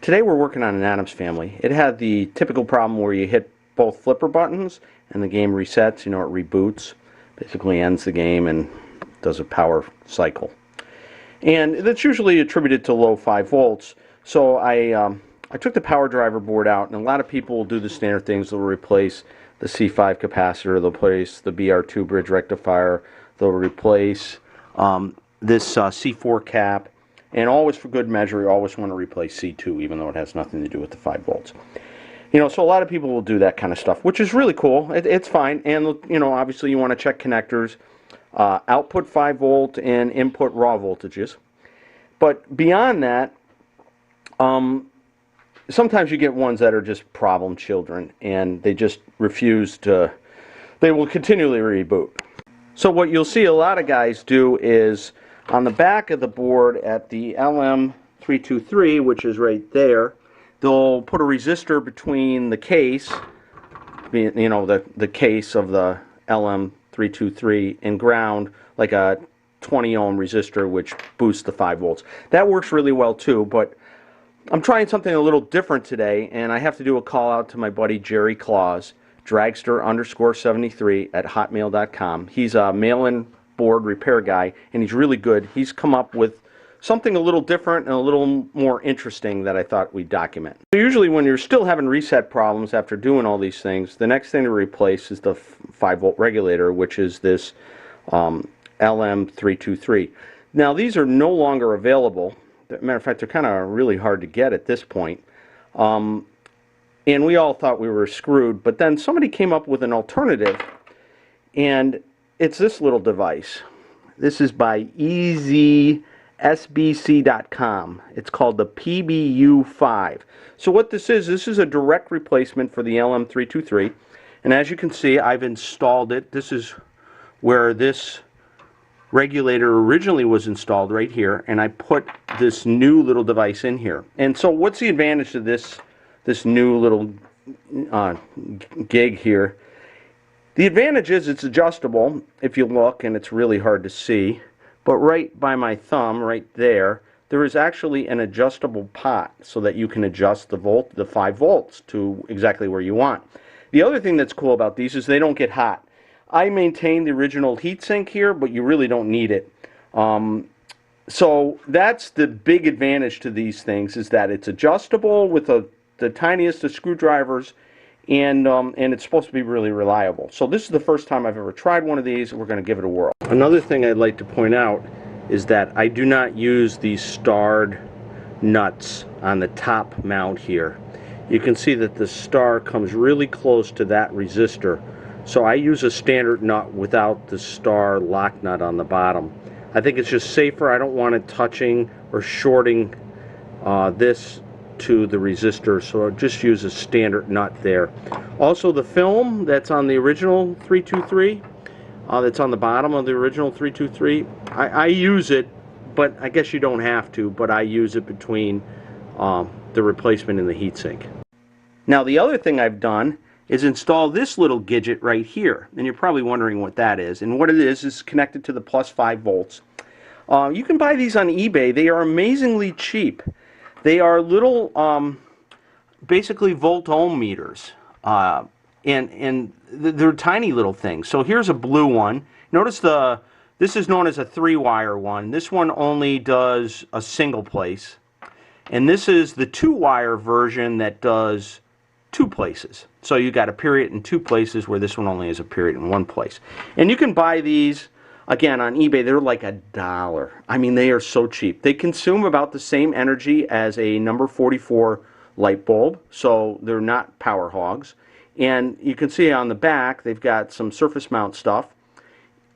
Today we're working on an Addams Family. It had the typical problem where you hit both flipper buttons and the game resets, it reboots, basically ends the game and does a power cycle. And that's usually attributed to low 5 volts. So I took the power driver board out, and a lot of people will do the standard things. They'll replace the C5 capacitor, they'll replace the BR2 bridge rectifier, they'll replace this C4 cap, and always for good measure, you always want to replace C2, even though it has nothing to do with the 5 volts. So a lot of people will do that kind of stuff, which is really cool. It's fine, and obviously you want to check connectors, output 5 volt and input raw voltages. But beyond that, sometimes you get ones that are just problem children, and they just refuse to, they will continually reboot. So what you'll see a lot of guys do is, on the back of the board at the LM323, which is right there, they'll put a resistor between the case, the case of the LM323, and ground, like a 20 ohm resistor, which boosts the 5 volts. That works really well too, but I'm trying something a little different today, and I have to do a call out to my buddy Jerry Claus, dragster_73 at hotmail.com. He's a mail-in board repair guy, and he's really good. He's come up with something a little different and a little more interesting that I thought we'd document. So usually when you're still having reset problems after doing all these things, the next thing to replace is the 5 volt regulator, which is this LM323. Now these are no longer available. As a matter of fact, they're kind of really hard to get at this point. And we all thought we were screwed, but then somebody came up with an alternative, and it's this little device. This is by EasySBC.com. It's called the PBU5. So what this is a direct replacement for the LM323. And as you can see, I've installed it. This is where this regulator originally was installed, right here. And I put this new little device in here. And so what's the advantage of this new little gig here? The advantage is it's adjustable if you look, and it's really hard to see, but right by my thumb, right there, there is actually an adjustable pot so that you can adjust the 5 volts to exactly where you want. The other thing that's cool about these is they don't get hot. I maintain the original heatsink here, but you really don't need it. So that's the big advantage to these things, is that it's adjustable with the tiniest of screwdrivers, and it's supposed to be really reliable. So this is the first time I've ever tried one of these. We're going to give it a whirl. Another thing I'd like to point out is that I do not use these starred nuts on the top mount here. You can see that the star comes really close to that resistor. So I use a standard nut without the star lock nut on the bottom. I think it's just safer. I don't want it touching or shorting this to the resistor, so I'll just use a standard nut there. Also, the film that's on the original 323, that's on the bottom of the original 323, I use it, but I guess you don't have to, but I use it between the replacement and the heatsink. Now the other thing I've done is install this little gadget right here, and you're probably wondering what that is. And what it is connected to the plus 5 volts. You can buy these on eBay. They are amazingly cheap. They are little, basically volt-ohm meters, and they're tiny little things. So here's a blue one. Notice this is known as a 3-wire one. This one only does a single place, and this is the 2-wire version that does 2 places. So you got a period in 2 places, where this one only has a period in 1 place. And you can buy these again on eBay. They're like $1. I mean, they are so cheap. They consume about the same energy as a number 44 light bulb, so they're not power hogs. And you can see on the back they've got some surface mount stuff.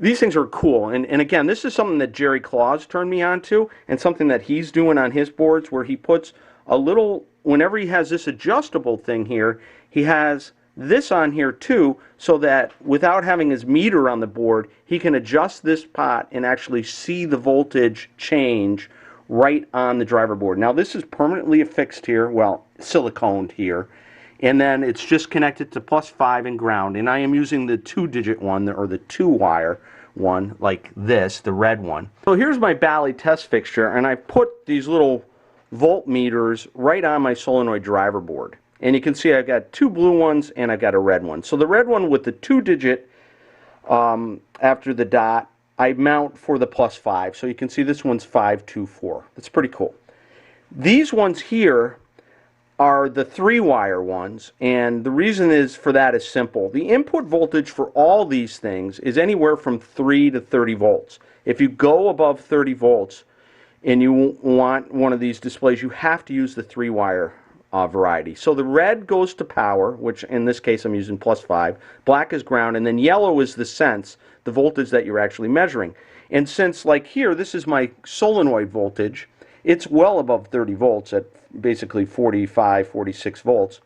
These things are cool, and again, this is something that Jerry Claus turned me on to, and something that he's doing on his boards, where he puts a little, whenever he has this adjustable thing here, he has this on here too, so that without having his meter on the board, he can adjust this pot and actually see the voltage change right on the driver board. Now this is permanently affixed here, well, siliconed here, and then it's just connected to plus 5 and ground, and I am using the 2-digit one, or the 2-wire one, like this, the red one. So here's my Bally test fixture, and I put these little voltmeters right on my solenoid driver board. And you can see I've got two blue ones and I've got a red one. So the red one with the 2-digit after the dot, I mount for the +5. So you can see this one's 524. That's pretty cool. These ones here are the 3-wire ones, and the reason is for that is simple. The input voltage for all these things is anywhere from 3 to 30 volts. If you go above 30 volts and you want one of these displays, you have to use the 3-wire variety. So the red goes to power, which in this case I'm using +5, black is ground, and then yellow is the sense, the voltage that you're actually measuring. And since, like here, this is my solenoid voltage, it's well above 30 volts at basically 45, 46 volts.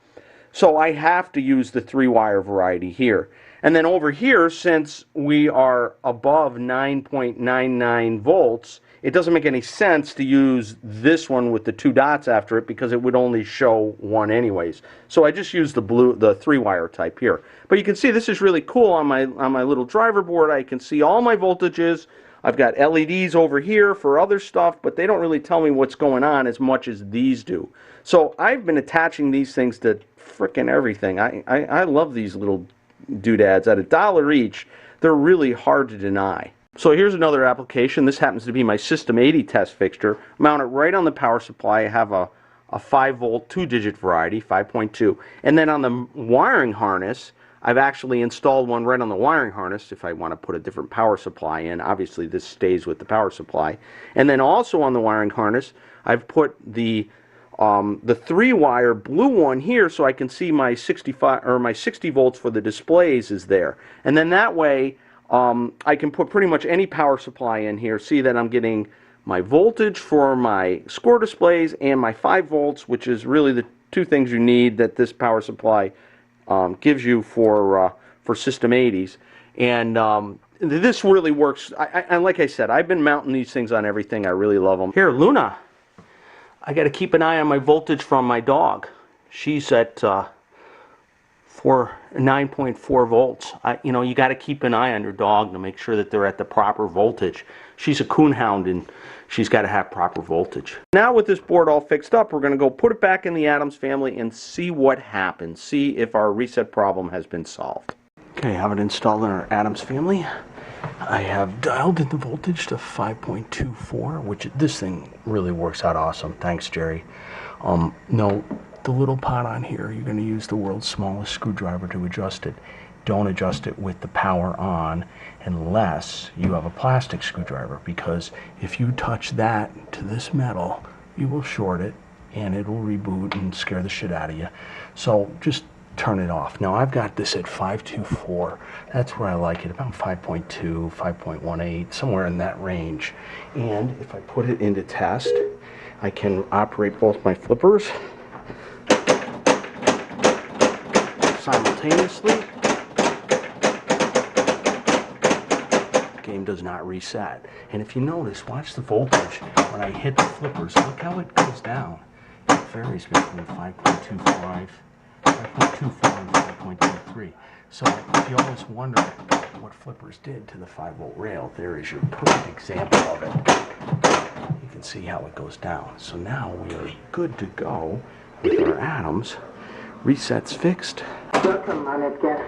So I have to use the 3-wire variety here. And then over here, since we are above 9.99 volts, it doesn't make any sense to use this one with the 2 dots after it because it would only show one anyways. So I just use the 3-wire type here. But you can see this is really cool on my little driver board. I can see all my voltages. I've got LEDs over here for other stuff, but they don't really tell me what's going on as much as these do. So I've been attaching these things to frickin' everything. I love these little doodads. At $1 each, they're really hard to deny. So here's another application. This happens to be my System 80 test fixture. Mount it right on the power supply. I have a 5-volt 2-digit variety, 5.2. And then on the wiring harness, I've actually installed one right on the wiring harness if I want to put a different power supply in. Obviously this stays with the power supply. And then also on the wiring harness, I've put the 3-wire blue one here so I can see my 65 or my 60 volts for the displays is there. And then that way I can put pretty much any power supply in here. See that I'm getting my voltage for my score displays and my 5 volts, which is really the 2 things you need that this power supply gives you for System 80s. And this really works. And like I said, I've been mounting these things on everything. I really love them. Here, Luna, I got to keep an eye on my voltage from my dog. She's at 9.4 volts. You know, you got to keep an eye on your dog to make sure that they're at the proper voltage. She's a coonhound and she's got to have proper voltage. Now with this board all fixed up, we're going to go put it back in the Addams family and see what happens. See if our reset problem has been solved. Okay, I have it installed in our Addams family. I have dialed in the voltage to 5.24, which this thing really works out awesome. Thanks, Jerry. No, the little pot on here, you're going to use the world's smallest screwdriver to adjust it. Don't adjust it with the power on unless you have a plastic screwdriver, because if you touch that to this metal, you will short it and it will reboot and scare the shit out of you. So just turn it off. Now I've got this at 524. That's where I like it, about 5.2, 5.18, somewhere in that range. And if I put it into test, I can operate both my flippers simultaneously. Game does not reset. And if you notice, watch the voltage when I hit the flippers. Look how it goes down. It varies between 5.25, 5.24 and 5.23. So if you always wonder what flippers did to the 5-volt rail, there is your perfect example of it. You can see how it goes down. So now we are good to go with our Addams. Resets fixed. Welcome, honored guest.